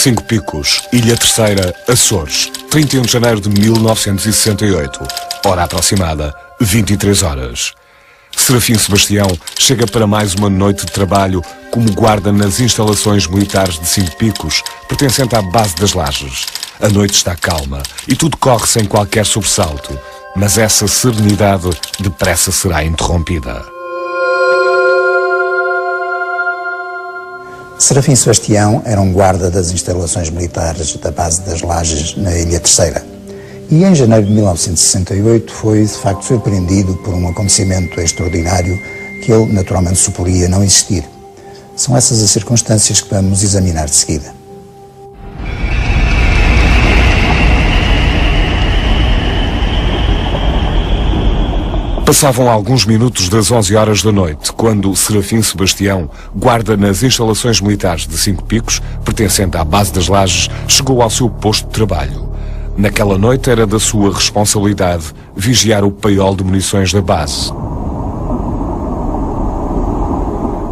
Cinco Picos, Ilha Terceira, Açores, 31 de janeiro de 1968. Hora aproximada, 23 horas. Serafim Sebastião chega para mais uma noite de trabalho como guarda nas instalações militares de Cinco Picos, pertencente à base das Lajes. A noite está calma e tudo corre sem qualquer sobressalto, mas essa serenidade depressa será interrompida. Serafim Sebastião era um guarda das instalações militares da base das Lajes na Ilha Terceira. E em janeiro de 1968 foi de facto surpreendido por um acontecimento extraordinário que ele naturalmente suporia não existir. São essas as circunstâncias que vamos examinar de seguida. Passavam alguns minutos das 11 horas da noite, quando Serafim Sebastião, guarda nas instalações militares de Cinco Picos, pertencente à base das Lajes, chegou ao seu posto de trabalho. Naquela noite era da sua responsabilidade vigiar o paiol de munições da base.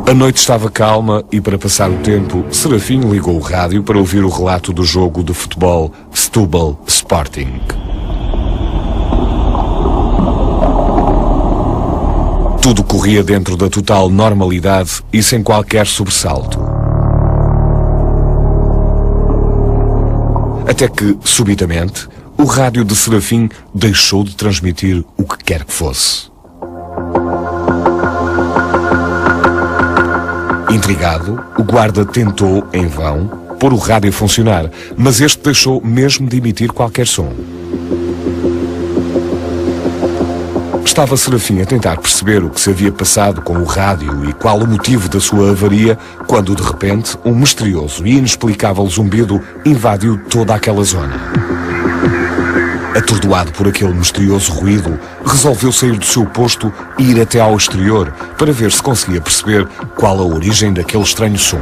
A noite estava calma e, para passar o tempo, Serafim ligou o rádio para ouvir o relato do jogo de futebol Setúbal Sporting. Tudo corria dentro da total normalidade e sem qualquer sobressalto. Até que, subitamente, o rádio de Serafim deixou de transmitir o que quer que fosse. Intrigado, o guarda tentou, em vão, pôr o rádio a funcionar, mas este deixou mesmo de emitir qualquer som. Estava Serafim a tentar perceber o que se havia passado com o rádio e qual o motivo da sua avaria, quando de repente um misterioso e inexplicável zumbido invadiu toda aquela zona. Atordoado por aquele misterioso ruído, resolveu sair do seu posto e ir até ao exterior para ver se conseguia perceber qual a origem daquele estranho som.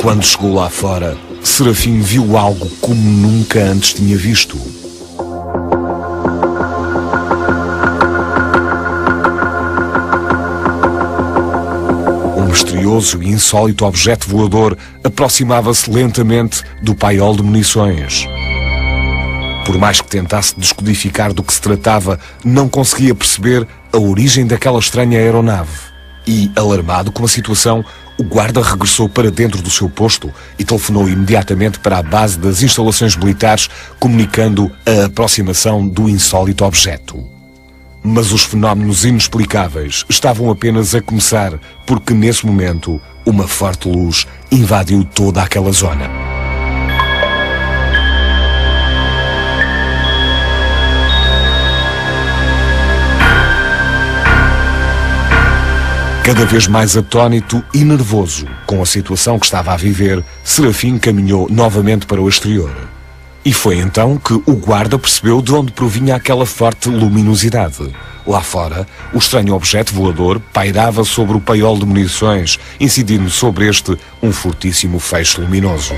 Quando chegou lá fora, Serafim viu algo como nunca antes tinha visto. Um misterioso e insólito objeto voador aproximava-se lentamente do paiol de munições. Por mais que tentasse descodificar do que se tratava, não conseguia perceber a origem daquela estranha aeronave. E, alarmado com a situação, o guarda regressou para dentro do seu posto e telefonou imediatamente para a base das instalações militares, comunicando a aproximação do insólito objeto. Mas os fenómenos inexplicáveis estavam apenas a começar, porque nesse momento uma forte luz invadiu toda aquela zona. Cada vez mais atónito e nervoso com a situação que estava a viver, Serafim caminhou novamente para o exterior. E foi então que o guarda percebeu de onde provinha aquela forte luminosidade. Lá fora, o estranho objeto voador pairava sobre o paiol de munições, incidindo sobre este um fortíssimo feixe luminoso.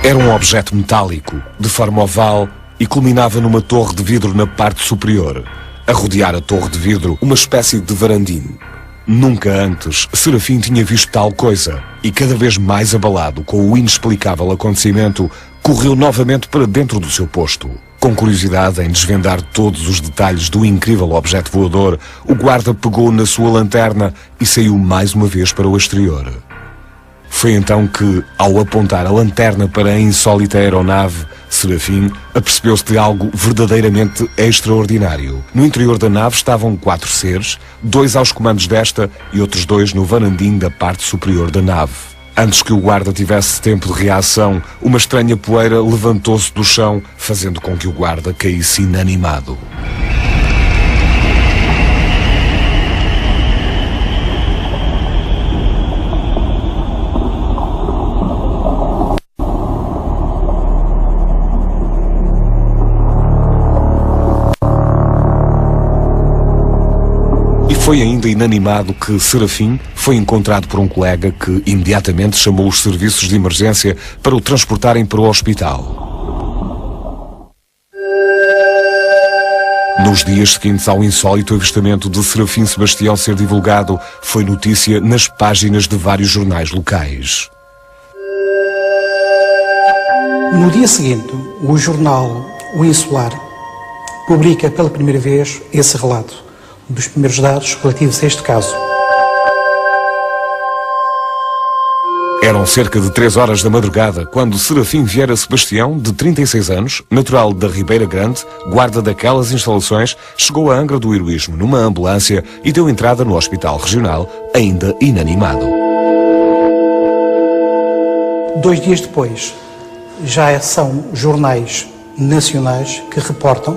Era um objeto metálico, de forma oval, e culminava numa torre de vidro na parte superior. A rodear a torre de vidro, uma espécie de varandim. Nunca antes Serafim tinha visto tal coisa, e cada vez mais abalado com o inexplicável acontecimento, correu novamente para dentro do seu posto. Com curiosidade em desvendar todos os detalhes do incrível objeto voador, o guarda pegou na sua lanterna e saiu mais uma vez para o exterior. Foi então que, ao apontar a lanterna para a insólita aeronave, Serafim apercebeu-se de algo verdadeiramente extraordinário. No interior da nave estavam 4 seres, 2 aos comandos desta e outros 2 no varandim da parte superior da nave. Antes que o guarda tivesse tempo de reação, uma estranha poeira levantou-se do chão, fazendo com que o guarda caísse inanimado. Foi ainda inanimado que Serafim foi encontrado por um colega que imediatamente chamou os serviços de emergência para o transportarem para o hospital. Nos dias seguintes ao insólito avistamento de Serafim Sebastião ser divulgado, foi notícia nas páginas de vários jornais locais. No dia seguinte, o jornal O Insular publica pela primeira vez esse relato dos primeiros dados relativos a este caso. Eram cerca de 3 horas da madrugada quando Serafim Vieira Sebastião, de 36 anos, natural da Ribeira Grande, guarda daquelas instalações, chegou a Angra do Heroísmo numa ambulância e deu entrada no Hospital Regional, ainda inanimado. 2 dias depois, já são jornais nacionais que reportam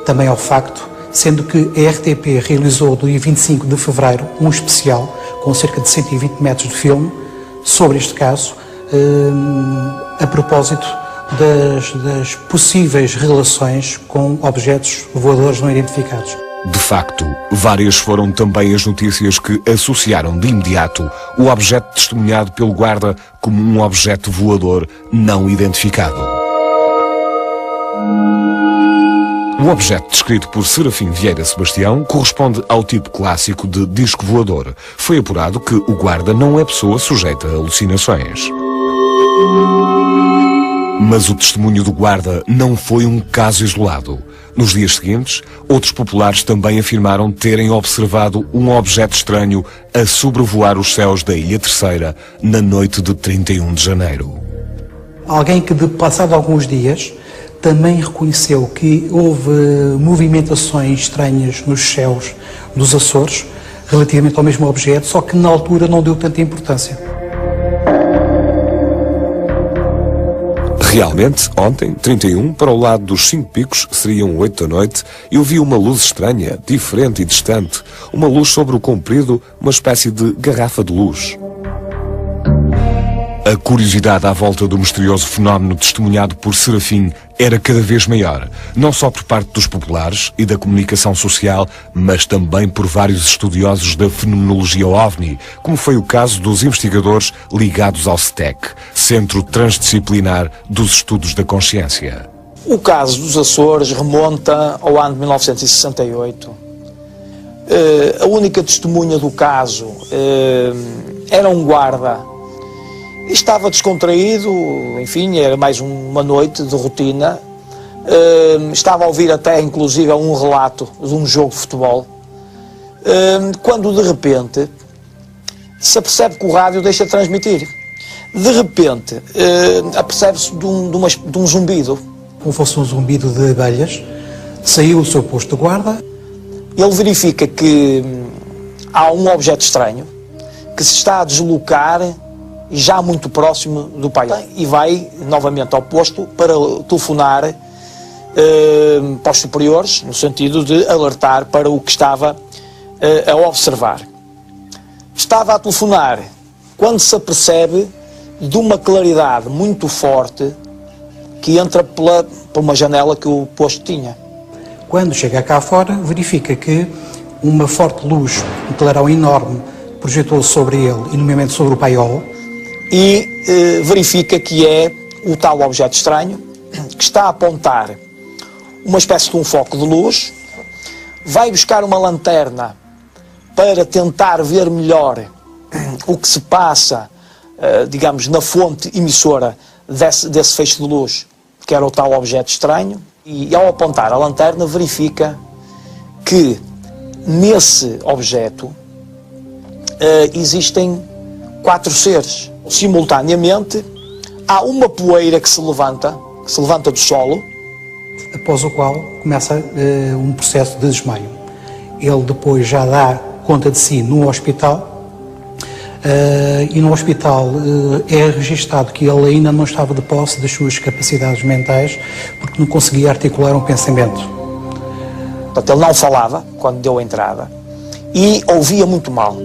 também ao facto, sendo que a RTP realizou no dia 25 de fevereiro um especial com cerca de 120 metros de filme sobre este caso, a propósito das possíveis relações com objetos voadores não identificados. De facto, várias foram também as notícias que associaram de imediato o objeto testemunhado pelo guarda como um objeto voador não identificado. O objeto descrito por Serafim Vieira Sebastião corresponde ao tipo clássico de disco voador. Foi apurado que o guarda não é pessoa sujeita a alucinações. Mas o testemunho do guarda não foi um caso isolado. Nos dias seguintes, outros populares também afirmaram terem observado um objeto estranho a sobrevoar os céus da Ilha Terceira na noite de 31 de janeiro. Alguém que, passado alguns dias, também reconheceu que houve movimentações estranhas nos céus dos Açores relativamente ao mesmo objeto, só que na altura não deu tanta importância. Realmente, ontem, 31, para o lado dos 5 picos, seriam 8 da noite, eu vi uma luz estranha, diferente e distante. Uma luz sobre o comprido, uma espécie de garrafa de luz. A curiosidade à volta do misterioso fenómeno testemunhado por Serafim era cada vez maior, não só por parte dos populares e da comunicação social, mas também por vários estudiosos da fenomenologia OVNI, como foi o caso dos investigadores ligados ao CTEC, Centro Transdisciplinar dos Estudos da Consciência. O caso dos Açores remonta ao ano de 1968. A única testemunha do caso era um guarda. Estava descontraído, enfim, era mais uma noite de rotina. Estava a ouvir até, inclusive, um relato de um jogo de futebol. Quando, de repente, se apercebe que o rádio deixa de transmitir. De repente, apercebe-se de um zumbido. Como fosse um zumbido de abelhas, saiu do seu posto de guarda. Ele verifica que há um objeto estranho que se está a deslocar já muito próximo do pai, e vai novamente ao posto para telefonar para os superiores, no sentido de alertar para o que estava a observar. Estava a telefonar quando se apercebe de uma claridade muito forte que entra por uma janela que o posto tinha. Quando chega cá fora, verifica que uma forte luz, um clarão enorme, projetou sobre ele, e nomeadamente sobre o paiol, e verifica que é o tal objeto estranho que está a apontar uma espécie de um foco de luz, vai buscar uma lanterna para tentar ver melhor o que se passa, digamos, na fonte emissora desse feixe de luz, que era o tal objeto estranho, e ao apontar a lanterna verifica que nesse objeto existem 4 seres. Simultaneamente, há uma poeira que se levanta do solo. Após o qual começa um processo de desmaio. Ele depois já dá conta de si no hospital, e no hospital é registado que ele ainda não estava de posse das suas capacidades mentais, porque não conseguia articular um pensamento. Portanto, ele não falava quando deu a entrada e ouvia muito mal.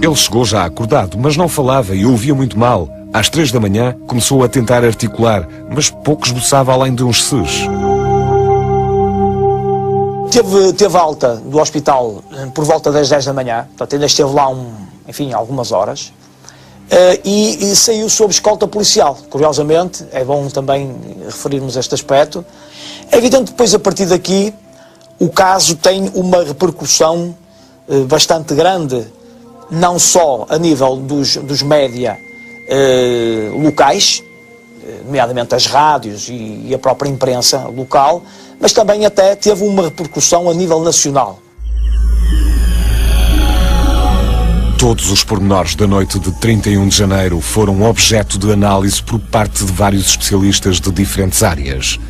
Ele chegou já acordado, mas não falava e ouvia muito mal. Às 3 da manhã, começou a tentar articular, mas pouco esboçava além de uns ses. Teve alta do hospital por volta das 10 da manhã, portanto ainda esteve lá algumas horas. e saiu sob escolta policial. Curiosamente, é bom também referirmos este aspecto. É evidente que depois, a partir daqui, o caso tem uma repercussão bastante grande, não só a nível dos média locais, nomeadamente as rádios e a própria imprensa local, mas também até teve uma repercussão a nível nacional. Todos os pormenores da noite de 31 de janeiro foram objeto de análise por parte de vários especialistas de diferentes áreas.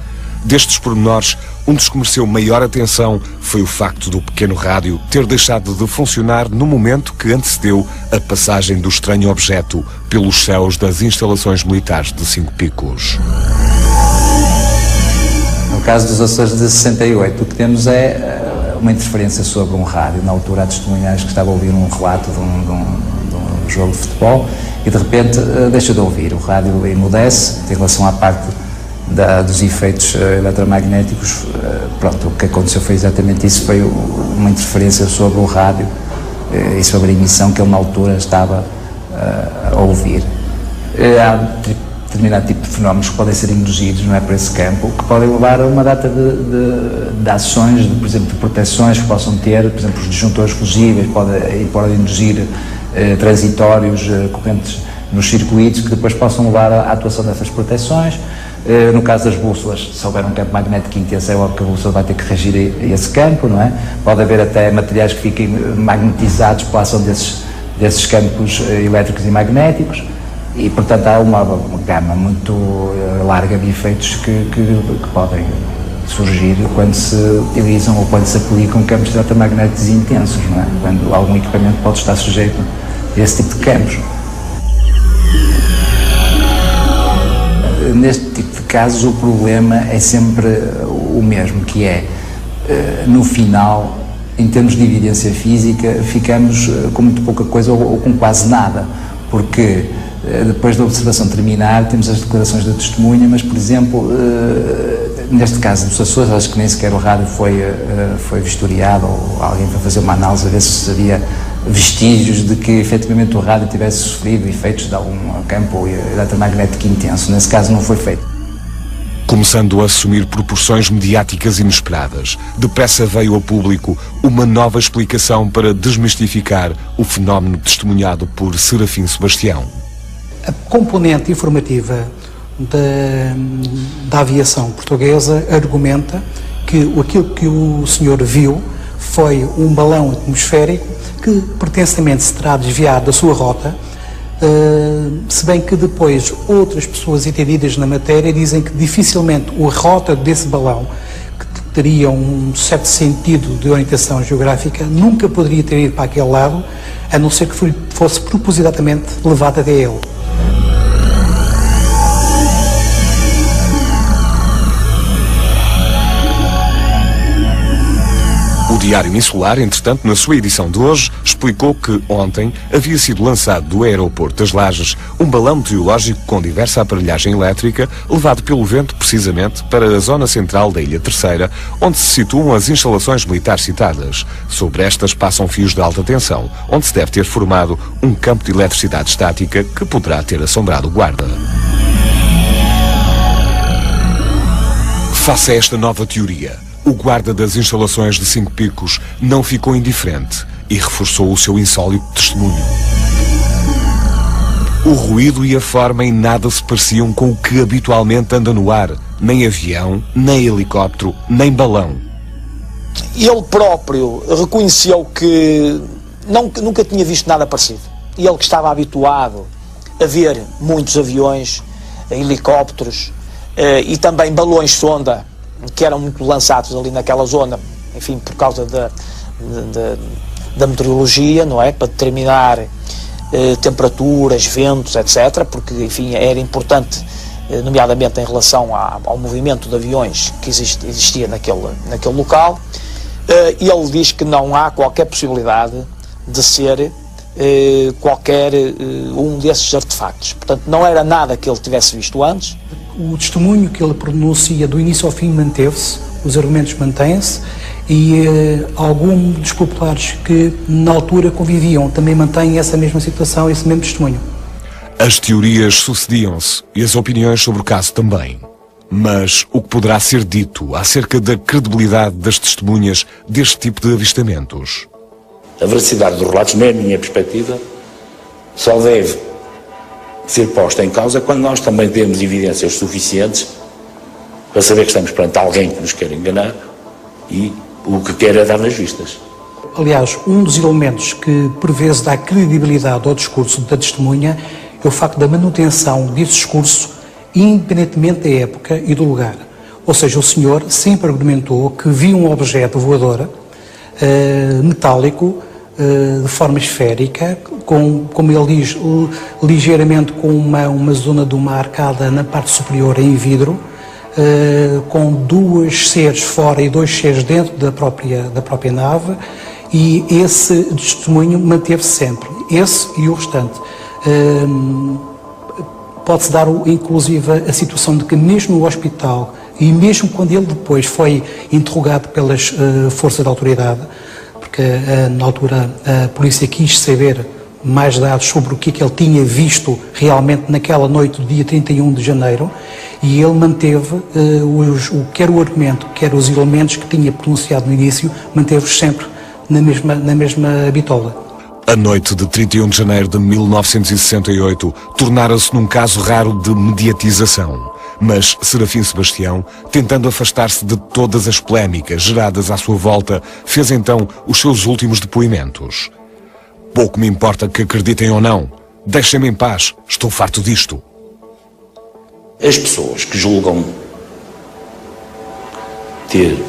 Destes pormenores, um dos que mereceu maior atenção foi o facto do pequeno rádio ter deixado de funcionar no momento que antecedeu a passagem do estranho objeto pelos céus das instalações militares de Cinco Picos. No caso dos Açores de 68, o que temos é uma interferência sobre um rádio. Na altura, há testemunhas que estavam a ouvir um relato de um jogo de futebol e, de repente, deixa de ouvir. O rádio emudece em relação à parte dos efeitos eletromagnéticos. Pronto, o que aconteceu foi exatamente isso, foi uma interferência sobre o rádio e sobre a emissão que ele na altura estava a ouvir. Há determinado tipo de fenómenos que podem ser induzidos, não é, por esse campo, que podem levar a uma data de ações, por exemplo, de proteções que possam ter, por exemplo, os disjuntores fusíveis podem induzir transitórios, correntes nos circuitos que depois possam levar à atuação dessas proteções. No caso das bússolas, se houver um campo magnético intenso, é óbvio que a bússola vai ter que reagir a esse campo, não é? Pode haver até materiais que fiquem magnetizados pela ação desses campos elétricos e magnéticos e, portanto, há uma gama muito larga de efeitos que podem surgir quando se utilizam ou quando se aplicam campos eletromagnéticos intensos, não é? Quando algum equipamento pode estar sujeito a esse tipo de campos. Neste tipo de casos, o problema é sempre o mesmo, que é, no final, em termos de evidência física, ficamos com muito pouca coisa ou com quase nada, porque depois da observação terminar, temos as declarações da testemunha, mas, por exemplo, neste caso dos Açores, acho que nem sequer o rádio foi vistoriado ou alguém foi fazer uma análise a ver se havia vestígios de que efetivamente o rádio tivesse sofrido efeitos de algum campo eletromagnético intenso. Nesse caso não foi feito. Começando a assumir proporções mediáticas inesperadas, depressa veio ao público uma nova explicação para desmistificar o fenómeno testemunhado por Serafim Sebastião. A componente informativa da aviação portuguesa argumenta que aquilo que o senhor viu foi um balão atmosférico que pretensamente se terá desviado da sua rota, se bem que depois outras pessoas entendidas na matéria dizem que dificilmente a rota desse balão, que teria um certo sentido de orientação geográfica, nunca poderia ter ido para aquele lado, a não ser que fosse propositadamente levado até ele. O Diário Insular, entretanto, na sua edição de hoje, explicou que ontem havia sido lançado do aeroporto das Lajes um balão meteorológico com diversa aparelhagem elétrica, levado pelo vento precisamente para a zona central da Ilha Terceira, onde se situam as instalações militares citadas. Sobre estas passam fios de alta tensão, onde se deve ter formado um campo de eletricidade estática que poderá ter assombrado o guarda. Face a esta nova teoria, o guarda das instalações de Cinco Picos não ficou indiferente e reforçou o seu insólito testemunho. O ruído e a forma em nada se pareciam com o que habitualmente anda no ar, nem avião, nem helicóptero, nem balão. Ele próprio reconheceu que nunca tinha visto nada parecido. E ele que estava habituado a ver muitos aviões, helicópteros e também balões sonda, que eram muito lançados ali naquela zona, enfim, por causa da meteorologia, não é? Para determinar temperaturas, ventos, etc., porque, enfim, era importante, nomeadamente em relação ao movimento de aviões que existia naquele local. Ele diz que não há qualquer possibilidade de ser qualquer um desses artefactos. Portanto, não era nada que ele tivesse visto antes. O testemunho que ele pronuncia do início ao fim manteve-se, os argumentos mantêm-se e alguns dos populares que na altura conviviam também mantêm essa mesma situação, esse mesmo testemunho. As teorias sucediam-se e as opiniões sobre o caso também. Mas o que poderá ser dito acerca da credibilidade das testemunhas deste tipo de avistamentos? A veracidade dos relatos, na minha perspectiva, só deve ser posta em causa quando nós também temos evidências suficientes para saber que estamos perante alguém que nos quer enganar e o que quer é dar nas vistas. Aliás, um dos elementos que por vezes dá credibilidade ao discurso da testemunha é o facto da manutenção desse discurso independentemente da época e do lugar. Ou seja, o senhor sempre argumentou que viu um objeto voador metálico de forma esférica, como ele diz, ligeiramente com uma zona de uma arcada na parte superior em vidro, com 2 seres fora e 2 seres dentro da própria nave, e esse testemunho manteve-se sempre, esse e o restante. Pode-se dar, inclusive, a situação de que mesmo no hospital, e mesmo quando ele depois foi interrogado pelas forças de autoridade, porque na altura a polícia quis saber mais dados sobre o que é que ele tinha visto realmente naquela noite do dia 31 de janeiro, e ele manteve, quer o argumento, quer os elementos que tinha pronunciado no início, manteve-os sempre na mesma bitola. A noite de 31 de janeiro de 1968 tornara-se num caso raro de mediatização. Mas Serafim Sebastião, tentando afastar-se de todas as polémicas geradas à sua volta, fez então os seus últimos depoimentos. Pouco me importa que acreditem ou não. Deixem-me em paz. Estou farto disto. As pessoas que julgam ter,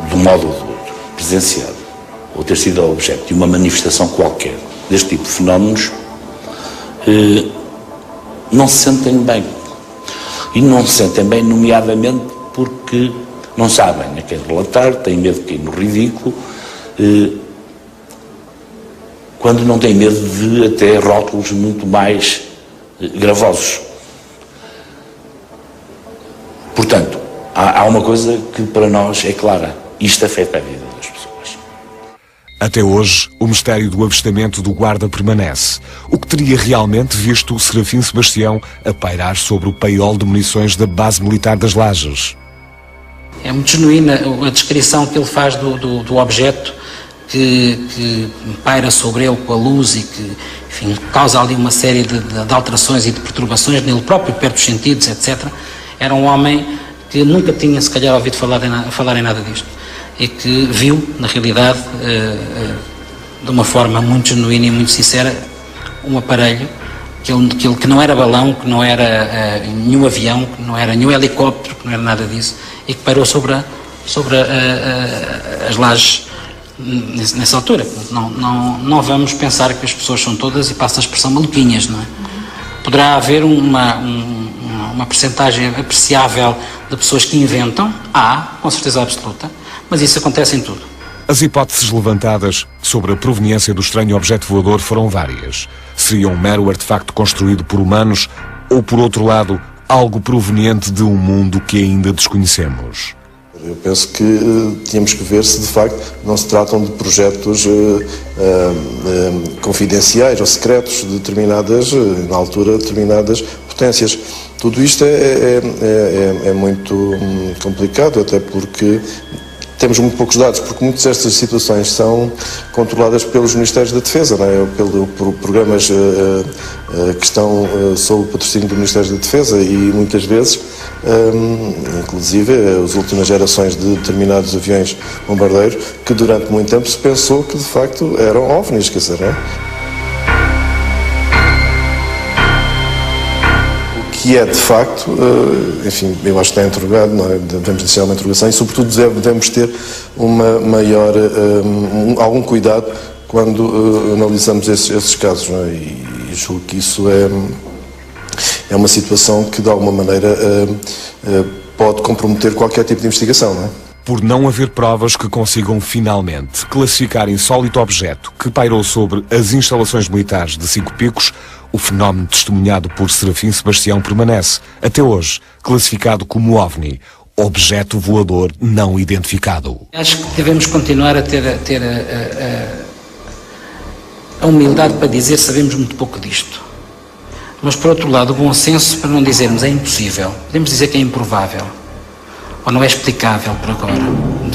de um modo ou do outro, presenciado ou ter sido objeto de uma manifestação qualquer deste tipo de fenómenos, não se sentem bem. E não se sentem bem, nomeadamente, porque não sabem a quem relatar, têm medo de cair no ridículo, quando não têm medo de até rótulos muito mais gravosos. Portanto, há uma coisa que para nós é clara: isto afeta a vida das pessoas. Até hoje, o mistério do avistamento do guarda permanece. O que teria realmente visto o Serafim Sebastião a pairar sobre o paiol de munições da base militar das Lajes? É muito genuína a descrição que ele faz do objeto que paira sobre ele com a luz e que, enfim, causa ali uma série de alterações e de perturbações nele próprio, perto dos sentidos, etc. Era um homem que nunca tinha, se calhar, ouvido falar em nada disto, e que viu, na realidade, de uma forma muito genuína e muito sincera, um aparelho que não era balão, que não era nenhum avião, que não era nenhum helicóptero, que não era nada disso, e que pairou sobre as lajes nessa altura. Não vamos pensar que as pessoas são todas, e passa a expressão, maluquinhas, não é? Poderá haver uma percentagem apreciável de pessoas que inventam, com certeza absoluta, mas isso acontece em tudo. As hipóteses levantadas sobre a proveniência do estranho objeto voador foram várias. Seria um mero artefacto construído por humanos ou, por outro lado, algo proveniente de um mundo que ainda desconhecemos? Eu penso que tínhamos que ver se de facto não se tratam de projetos confidenciais ou secretos de determinadas, na altura, determinadas potências. Tudo isto é muito complicado, até porque temos muito poucos dados, porque muitas destas situações são controladas pelos Ministérios da Defesa, não é? Por programas que estão sob o patrocínio do Ministério da Defesa, e muitas vezes, inclusive as últimas gerações de determinados aviões bombardeiros, que durante muito tempo se pensou que de facto eram OVNIs, quer dizer, não é? Que é, de facto, enfim, eu acho que está interrogado, não é? Devemos iniciar uma interrogação e, sobretudo, devemos ter uma maior, algum cuidado quando analisamos esses casos, não é? E julgo que isso é uma situação que, de alguma maneira, pode comprometer qualquer tipo de investigação, não é? Por não haver provas que consigam finalmente classificar insólito objeto que pairou sobre as instalações militares de Cinco Picos, o fenómeno testemunhado por Serafim Sebastião permanece, até hoje, classificado como OVNI, objeto voador não identificado. Acho que devemos continuar a ter a humildade para dizer sabemos muito pouco disto. Mas, por outro lado, o bom senso para não dizermos é impossível. Podemos dizer que é improvável. Ou não é explicável por agora.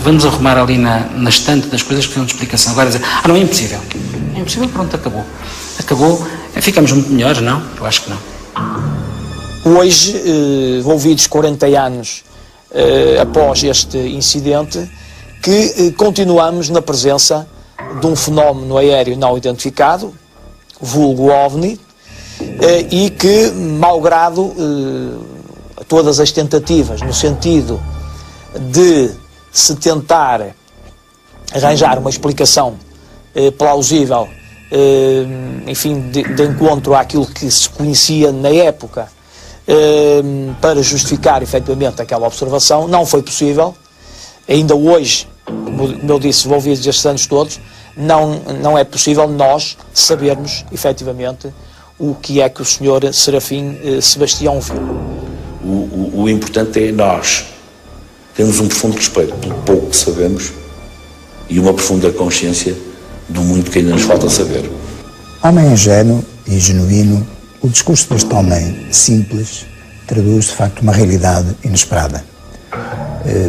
Vamos arrumar ali na estante das coisas que têm explicação. Agora dizer, não é impossível. É impossível, pronto, acabou. Acabou, ficamos muito melhores, não? Eu acho que não. Hoje, envolvidos 40 anos após este incidente, que continuamos na presença de um fenómeno aéreo não identificado, vulgo OVNI, e que, malgrado todas as tentativas no sentido de se tentar arranjar uma explicação plausível, enfim, de encontro àquilo que se conhecia na época, para justificar efetivamente aquela observação, não foi possível. Ainda hoje, como eu disse, envolvidos estes anos todos, não é possível nós sabermos efetivamente o que é que o Sr. Serafim Sebastião viu. O importante é nós termos um profundo respeito pelo pouco que sabemos e uma profunda consciência do muito que ainda nos falta saber. Homem ingênuo e genuíno, o discurso deste homem simples traduz de facto uma realidade inesperada.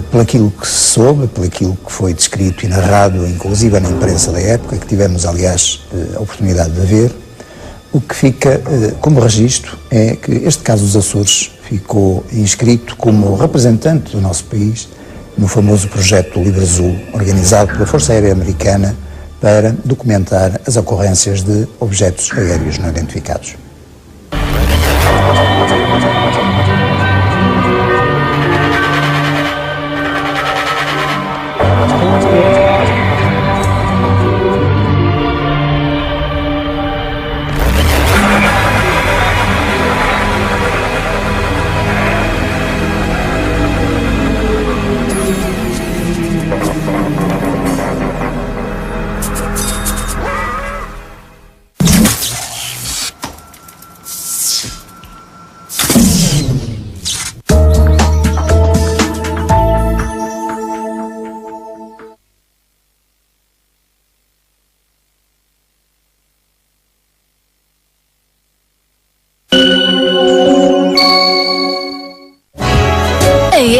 Por aquilo que se soube, por aquilo que foi descrito e narrado, inclusive na imprensa da época, que tivemos aliás a oportunidade de ver, o que fica como registro é que este caso dos Açores ficou inscrito como representante do nosso país no famoso projeto Livre Azul, organizado pela Força Aérea Americana para documentar as ocorrências de objetos aéreos não identificados.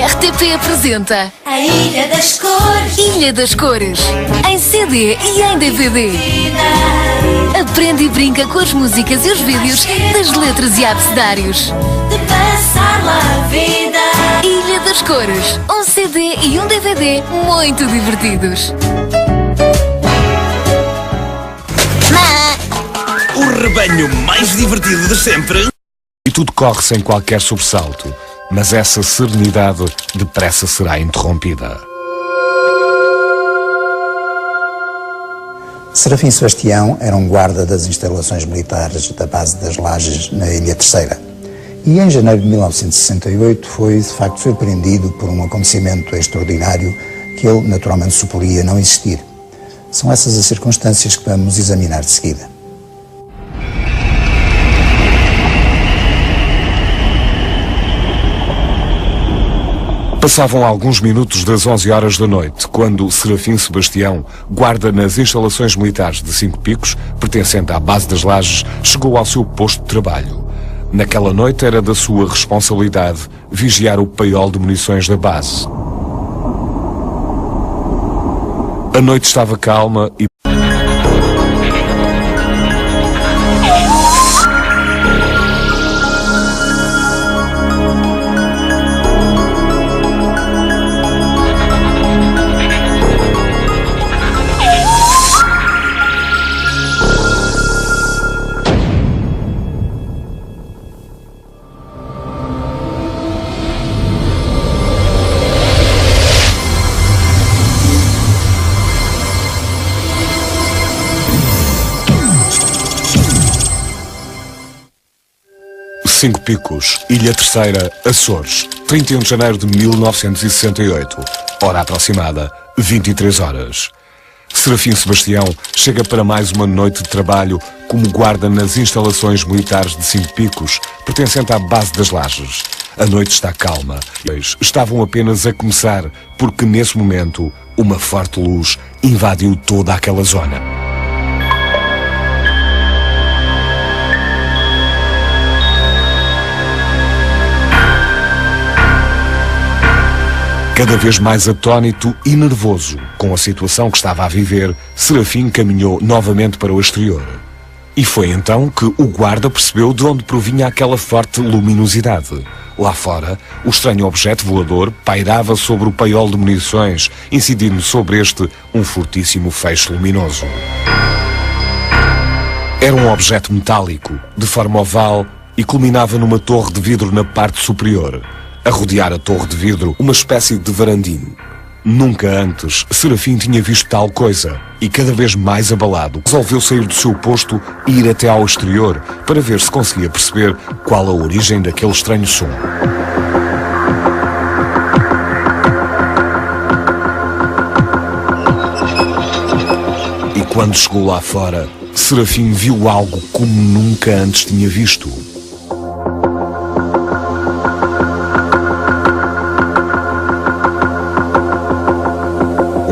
RTP apresenta A Ilha das Cores. Ilha das Cores, em CD e em DVD. Aprende e brinca com as músicas e os vídeos das letras e abecedários. De passar lá a vida. Ilha das Cores, um CD e um DVD muito divertidos. O rebanho mais divertido de sempre. E tudo corre sem qualquer sobressalto, mas essa serenidade depressa será interrompida. Serafim Sebastião era um guarda das instalações militares da base das Lajes na Ilha Terceira. E em janeiro de 1968 foi de facto surpreendido por um acontecimento extraordinário que ele naturalmente suporia não existir. São essas as circunstâncias que vamos examinar de seguida. Passavam alguns minutos das 11 horas da noite, quando Serafim Sebastião, guarda nas instalações militares de Cinco Picos, pertencente à base das Lajes, chegou ao seu posto de trabalho. Naquela noite era da sua responsabilidade vigiar o paiol de munições da base. A noite estava calma e Cinco Picos, Ilha Terceira, Açores, 31 de janeiro de 1968, hora aproximada, 23 horas. Serafim Sebastião chega para mais uma noite de trabalho como guarda nas instalações militares de Cinco Picos, pertencente à base das Lajes. A noite está calma. Eles estavam apenas a começar, porque nesse momento uma forte luz invadiu toda aquela zona. Cada vez mais atónito e nervoso com a situação que estava a viver, Serafim caminhou novamente para o exterior. E foi então que o guarda percebeu de onde provinha aquela forte luminosidade. Lá fora, o estranho objeto voador pairava sobre o paiol de munições, incidindo sobre este um fortíssimo feixe luminoso. Era um objeto metálico, de forma oval, e culminava numa torre de vidro na parte superior. A rodear a torre de vidro, uma espécie de varandim. Nunca antes Serafim tinha visto tal coisa e, cada vez mais abalado, resolveu sair do seu posto e ir até ao exterior para ver se conseguia perceber qual a origem daquele estranho som. E quando chegou lá fora, Serafim viu algo como nunca antes tinha visto.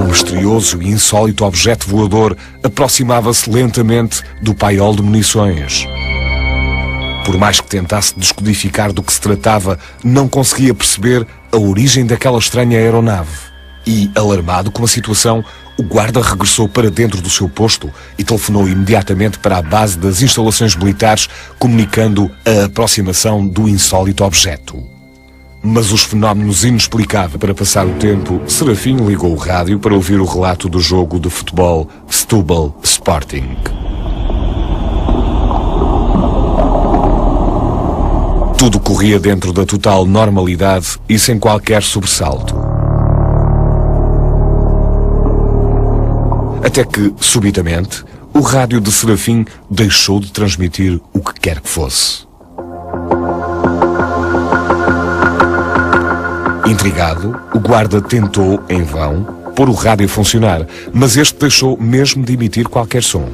Misterioso e insólito objeto voador aproximava-se lentamente do paiol de munições. Por mais que tentasse descodificar do que se tratava, não conseguia perceber a origem daquela estranha aeronave. E, alarmado com a situação, o guarda regressou para dentro do seu posto e telefonou imediatamente para a base das instalações militares, comunicando a aproximação do insólito objeto. Mas os fenómenos inexplicáveis. Para passar o tempo, Serafim ligou o rádio para ouvir o relato do jogo de futebol Setúbal Sporting. Tudo corria dentro da total normalidade e sem qualquer sobressalto. Até que, subitamente, o rádio de Serafim deixou de transmitir o que quer que fosse. Intrigado, o guarda tentou, em vão, pôr o rádio a funcionar, mas este deixou mesmo de emitir qualquer som.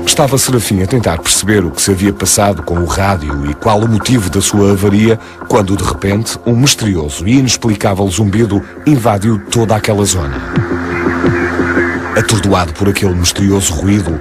Estava Serafim a tentar perceber o que se havia passado com o rádio e qual o motivo da sua avaria, quando de repente um misterioso e inexplicável zumbido invadiu toda aquela zona. Atordoado por aquele misterioso ruído,